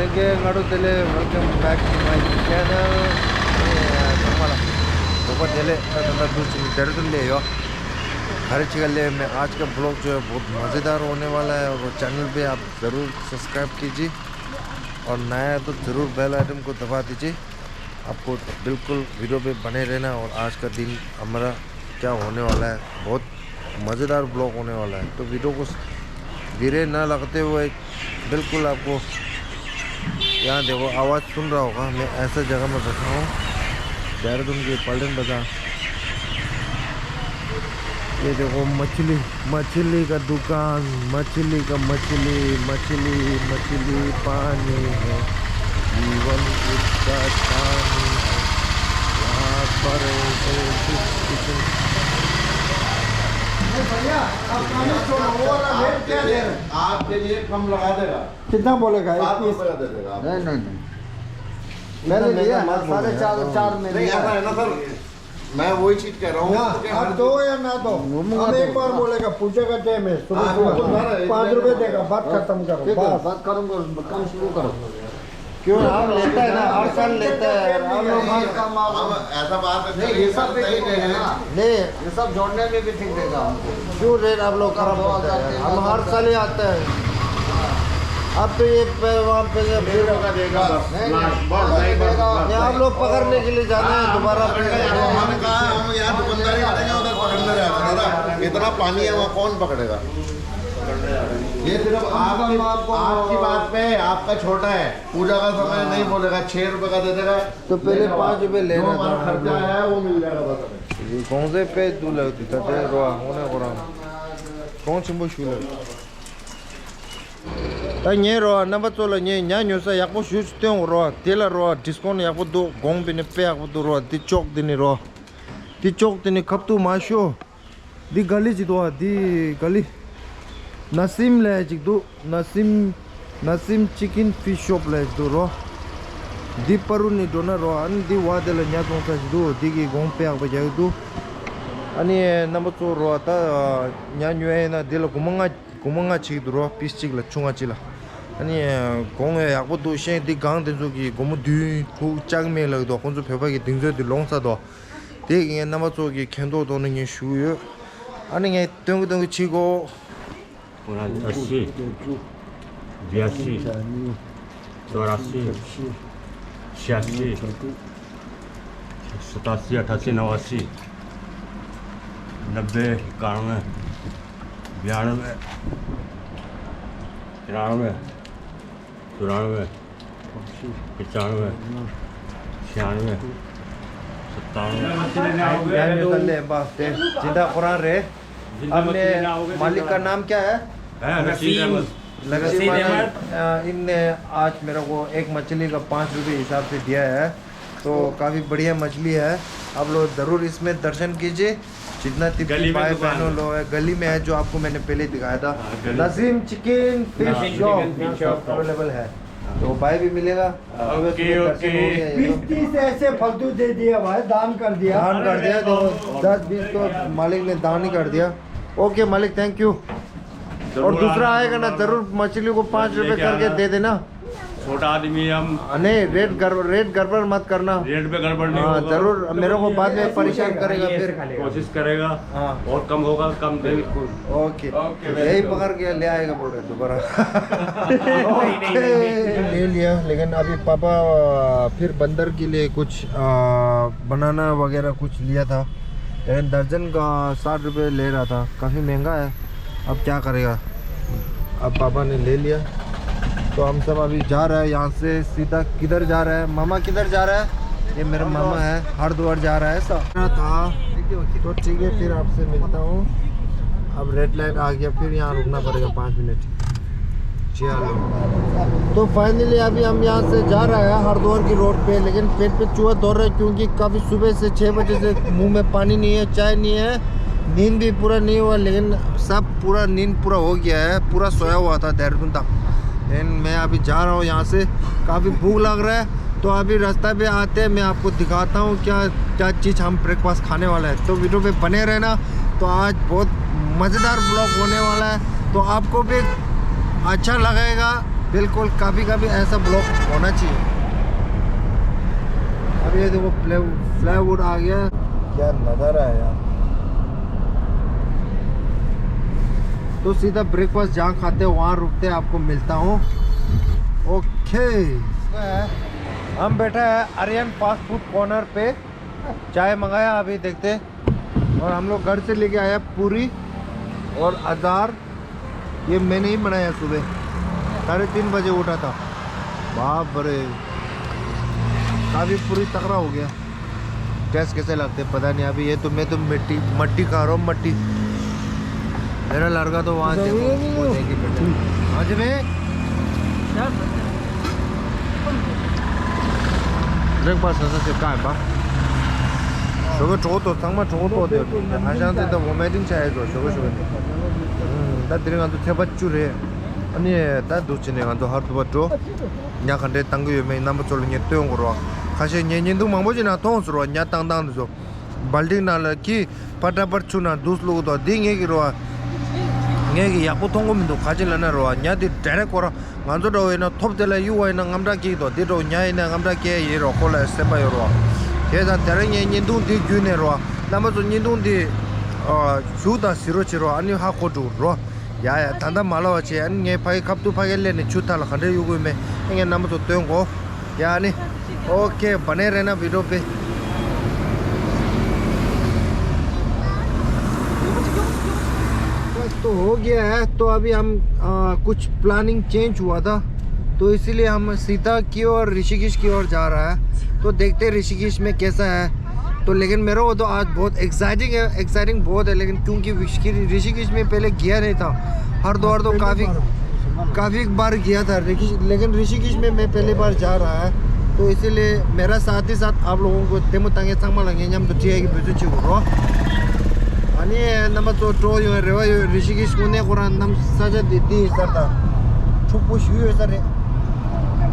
링게 가루텔레 welcome back to my channel. तुम्हारा ऊपर चले तो दूसरी दर्द ले यो हर चीज़ ले मैं आज का ब्लॉग जो है बहुत मज़ेदार होने वाला है और वो चैनल पे आप ज़रूर सब्सक्राइब कीजिए और नया तो ज़रूर बेल आइटम को दबा दीजिए। आपको बिल्कुल वीडियो पे बने रहना और आज का दिन हमारा क्या होने वाला है, बहुत मज़ेदार ब्लॉग होने वाला है। तो वीडियो को धीरे ना लगते हुए बिल्कुल आपको यहाँ देखो आवाज़ सुन रहा होगा, मैं ऐसा जगह में बैठा हूँ देहरादून के पलटन बाजार। ये देखो मछली का दुकान, मछली पानी है, जीवन इसका पानी है यहाँ पर। भैया आपके लिए कम लगा देगा। कितना बोलेगा? नहीं मैंने लिया 4.5 में नहीं ऐसा है ना सर, मैं वही चीज कह रहा हूँ। आप दो या ना दो, हम एक बार बोलेगा, पूछेगा टाइम है सुबह 5 रुपए देगा, बात खत्म करो। बात करूँगा, काम शुरू करो। क्यों हम लेता है ना, हर साल लेता है। ऐसा बात नहीं, ये सब नहीं, ये सब जोड़ने में भी ठीक देगा। क्यों रेट आप लोग खराब होता है? हम हर साल ही आते हैं। अब तो ये वहाँ पे आप लोग पकड़ने के लिए जाना है दोबारा। हम कहा हम यहाँ दुकानदारी करेंगे, उधर पकड़ने जाएगा। इतना पानी है वहाँ कौन पकड़ेगा? ये सिर्फ आपकी बात पे आपका छोटा है, पूजा का समय नहीं बोलेगा, 6 रुपए का दे देगा। तो पहले 5 रुपए लेना था, खर्चा है वो मिल जाएगा। बस कौन से पे तू लगती था रोआ होने को कौन सी मुश्किल है रोआ ना बचोला न्यान्यो सा याको शूज त्यों रोआ तेला रोआ डिस्काउंट याको दो गोंग बिने पे याको दो रोआ दी चौक दिने रोआ दी चौक दिने कब तू माशो दी गली जी दोआ दी गली नसीम ले जी दो नसीम चिकन फिश शॉप ले दो रोआ दी परू नि दोना रोआ अन दी वादे ले न्या तोंसा जी दो दी की गोंग पे याको जाए दो अनि नंबर 2 रोआ ता न्यान्यो है ना दिल गुमंगा ची दो पीस चिक ला चुंगा चिला अनि गोंगे याको दो शे दी गांग दे जो की गोमु दी थु चांग में लग दो कोन जो फेबा की दिंग जो दी लोंसा दो दे ये नंबर 2 की खेंदो दो ने शुयो अनि ये tung चिको 80, 82, 84, 86, 87, 88, 89, 90, 91, 92, 93, 94, 95, 96, 97। जिंदा कुरान रे। अपने मालिक का नाम क्या है? नसीम अहमद। इनने आज मेरे को एक मछली का 5 रुपये हिसाब से दिया है, तो काफ़ी बढ़िया मछली है। आप लोग ज़रूर इसमें दर्शन कीजिए। जितना तिब्बती भाई बहनों लोग है गली में है, जो आपको मैंने पहले दिखाया था। Naseem chicken fish shop available है, तो भाई भी मिलेगा। मिट्टी से ऐसे फालतू दे दिया भाई, दान कर दिया तो 10-20 तो मालिक ने दान ही कर दिया। ओके मालिक, थैंक यू। और दूसरा आएगा ना, जरूर मछली को 5 रुपए करके दे देना। छोटा आदमी हम नहीं, रेट गड़बड़ मत करना। रेट पे गड़बड़ नहीं हाँ, होगा। जरूर मेरे को बाद में परेशान करेगा फिर। कोशिश करेगा हाँ और कम होगा, कम बिल्कुल। ओके यही पकड़ के ले आएगा बोल रहे दोबारा। ले लिया, लेकिन अभी पापा फिर बंदर के लिए कुछ बनाना वगैरह कुछ लिया था, लेकिन दर्जन का 60 रुपये ले रहा था, काफ़ी महंगा है। अब क्या करेगा, अब पापा ने ले लिया। तो हम सब अभी जा रहे हैं यहाँ से सीधा। किधर जा रहा है मामा? किधर जा रहा है? ये मेरा मामा है, हरिद्वार जा रहा है सब था। तो ठीक है, फिर आपसे मिलता हूँ। अब रेड लाइट आ गया, फिर यहाँ रुकना पड़ेगा 5 मिनट। चलो, तो फाइनली अभी हम यहाँ से जा रहे हैं हरिद्वार की रोड पे, लेकिन पेट पे चूहा दौड़ रहा है क्योंकि काफ़ी सुबह से 6 बजे से मुँह में पानी नहीं है, चाय नहीं है, नींद भी पूरा नहीं हुआ। लेकिन सब पूरा नींद पूरा हो गया है, पूरा सोया हुआ था देहरादून तक। लेकिन मैं अभी जा रहा हूँ यहाँ से, काफ़ी भूख लग रहा है। तो अभी रास्ता पे आते हैं, मैं आपको दिखाता हूँ क्या चीज़ हम ब्रेकफास्ट खाने वाला है। तो वीडियो पे बने रहना। तो आज बहुत मज़ेदार ब्लॉग होने वाला है, तो आपको भी अच्छा लगेगा बिल्कुल कभी कभी ऐसा ब्लॉक होना चाहिए। अब ये देखो फ्लाईवुड आ गया, क्या नज़ारा है यार। तो सीधा ब्रेकफास्ट जहाँ खाते हैं वहाँ रुकते हैं, आपको मिलता हूँ। ओके, हम बैठा है आर्यन फास्ट फूड कॉर्नर पे, चाय मंगाया अभी देखते हैं। और हम लोग घर से लेके आया पूरी और अचार, ये मैंने ही बनाया। सुबह 3:30 बजे उठा था। बाप रे, काफ़ी पूरी तगड़ा हो गया। टेस्ट कैसे लगते पता नहीं। अभी ये तो मैं तो मट्टी खा रहा हूँ, मट्टी। मेरा लड़का तो वहाँ से आज में ब्रेकफास्ट ऐसा से कहाँ है बा? 저거 저것도 정말 저것도 어때요? 아시안한테 워메딩 차야죠. 저거. 나 들어가도 대밭줄에 아니 나 도치네 간도 하루부터 냐간데 당구 요메 남부 졸링에 또용으로 가시 년년도 망보지나 돈으로 냐 땅땅도 발딩나라기 파타버추나 두슬로도 딩에기로 ngeki yapu thongom do khajil na ro nya di direct kora nganzo do ena top de la ui na ngamda ki do di do nya ina ngamda ke ye ro kola se ba ro ke da tere nyen nyen du di gyu ne ro na ma zo nyen du di ju da siro chi ro ani ha ko du ro ya danda mala wa che an nge pai kap tu pa gel ne chu ta la khande yu gu me nge na ma zo tyo go ya ni okay bane rehna video pe। तो हो गया है। तो अभी हम कुछ planning change हुआ था, तो इसीलिए हम सीता की और ऋषिकेश की ओर जा रहा है। तो देखते हैं ऋषिकेश में कैसा है। तो लेकिन मेरा वो तो आज बहुत एक्साइटिंग है, एक्साइटिंग बहुत है। लेकिन क्योंकि ऋषिकेश में पहले गया नहीं था, हरिद्वार तो काफ़ी बार गया था, लेकिन ऋषिकेश में मैं पहली बार जा रहा है। तो इसीलिए मेरा साथ ही साथ आप लोगों को तेमु तांगे सांगमा लगे हम तो चाहिए कि बेचू चिगुरो 아니 남아 또 조요 레와요 리시기스 군에 고란 남 사자 디디 있었다 축구 슈에서네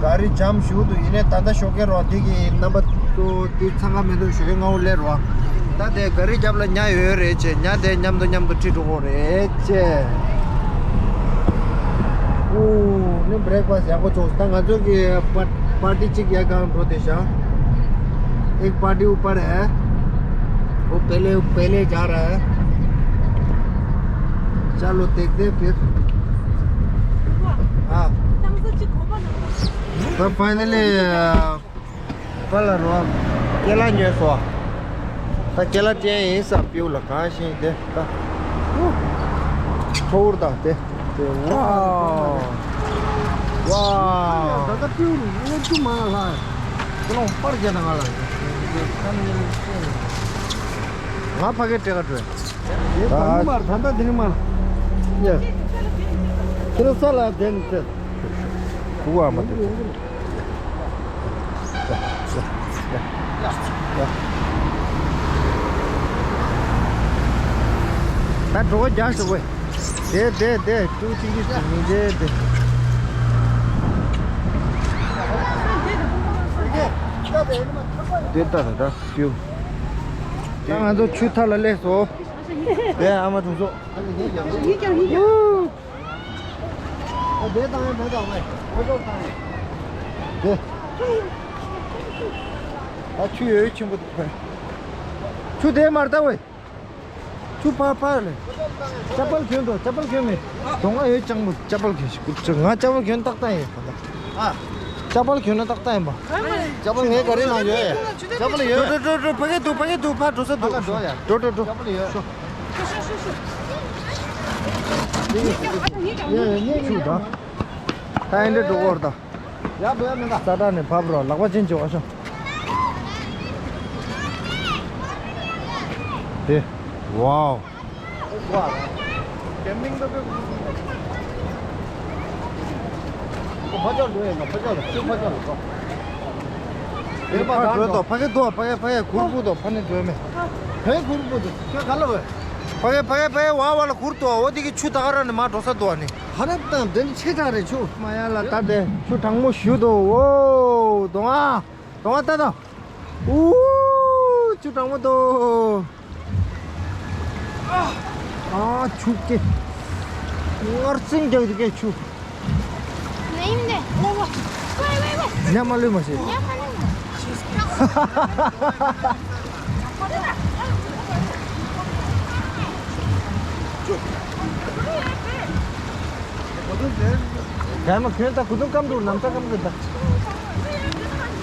가리 잠 슈도 이네 단다 쇼게 로디기 남아 또 디상가면도 슈경가 올레로 다데 가리 잡라 냐요 레체 냐데 냠도 티도고레체 오 ने ब्रेकफास्ट यहाँ को चोस्ता गाजो कि पार्टी चिक या गांव प्रदेशा एक पार्टी ऊपर है, वो पहले जा रहा है। चलो देखते फिर। हाँ तो फाइनली कलर हुआ केला न्यूज़ तो केला चाहिए सब पियो लगा शी दे का छोड़ दाते वाह वाह दादा पियो ये तू माला 그럼 빠르게 나가라. 나 파게트 같아. 얘 방금 단다 되는 말. 예. 그래서라 된대. 그거 아마 돼. 나 저거 자서 왜? 네. 또 tinggi 네. 됐다 뷰 땅아도 추탈을 내서 네 아마 좀서 내 땅에 매다 왜 네. 아 추여 친구들 추대 말다 왜 추파파래 짜빨 견도 동아 여 장무 짜빨 견 정아 짜빨 견 딱다해 아 चावल क्यों ना तकता है बा चावल ये करे ना जो है चावल ये दो पके दो पा दो से दो ये छुदा ताइंडे दो और दा या बया में दा सादा ने फाब्रो लगवा चिंचो आशा दे वाओ कैंपिंग तो 파절도 해, 파절. 일반 그래도 파게 굴부도 파는 되면. 배 굴부도. 그 갈라고. 파게 와와라 굴도 어디기 추다가라는 마 도사도 아니. 하나도 된 체다래 주. 마야라 따데. 추 당모 슈도. 오, 동아 따다. 우, 추 당모도. 아, 죽게. 얼씬 저기 추. नहीं 냐 말로 마시. 야, 뭐 그냥 다 구dun감도 남자 감도 다.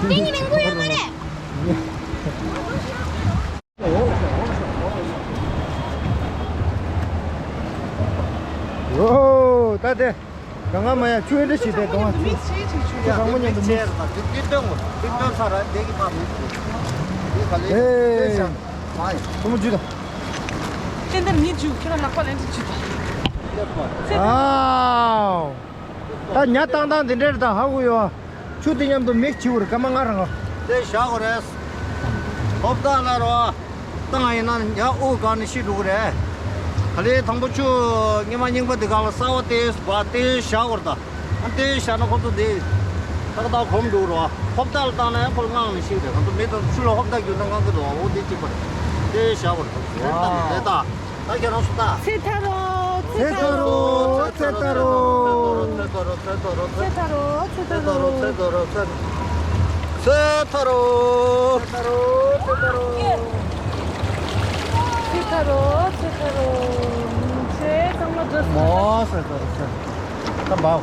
Ini minggu yang mana? 오, 따대. 강아 뭐야? 주에를 시대 동안. 강문님도 뭐. 에이. 너무 주다. Tender ni ju, kira nak paling tu juta. 아. 다 냐땅땅 된데다 하고요. 주디님도 맥치우를 가망하는 거. 내 샤고레스 없다나로 땅아이는 야 오가는 시도 그래 할래 당부추 니만 닝버드 갈 싸워대 바테 샤고르다 안테 샤노 것도 돼 다다 곰도로 없다 땅에 볼망은 시대 근데 메도 술로 없다 주는 것도 어디 찍고 내 샤고르 됐다 나 결혼했다 Setaro, 세타로, 세타로. 뭐, 세타로. 다 봐.